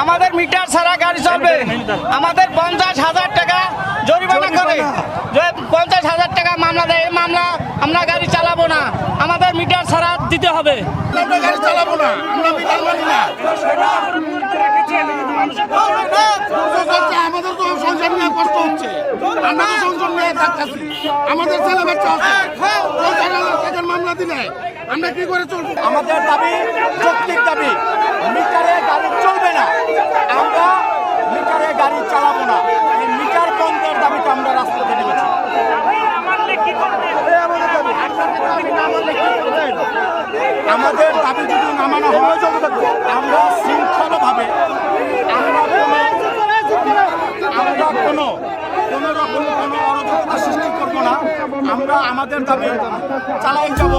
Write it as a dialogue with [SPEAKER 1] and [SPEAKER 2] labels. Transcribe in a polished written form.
[SPEAKER 1] আমাদের মিটার ছাড়া গাড়ি চলবে। আমাদের 50,000 টাকা জরিমানা করে, 50,000 টাকা মামলা দেয়। এই মামলা আমরা গাড়ি চালাবো না, আমাদের মিটার ছাড়া দিতে হবে।
[SPEAKER 2] আমরা গাড়ি চালাবো না, আমরা মিটার মানি না। আমাদের তো সংসার নিয়ে কষ্ট হচ্ছে, আমরা তো সংসার নিয়ে থাকতেছি, আমাদের ছেলে বাচ্চা আছে, টাকার মামলা দিলে আমরা কি করে চলবো?
[SPEAKER 3] আমাদের দাবি যৌক্তিক দাবি, মিটারে গাড়ি চলবে না, আমরা মিটারে গাড়ি চালাবো না। এই মিটার বন্ধের দাবিটা আমরা রাস্তাতে নেমেছি। আমাদের দাবি যদি নামানো হয়, আমরা শৃঙ্খলভাবে আমরা কোনো রকম কোনো অরাজকতা সৃষ্টি করবো না। আমরা আমাদের দাবি চালাই যাব।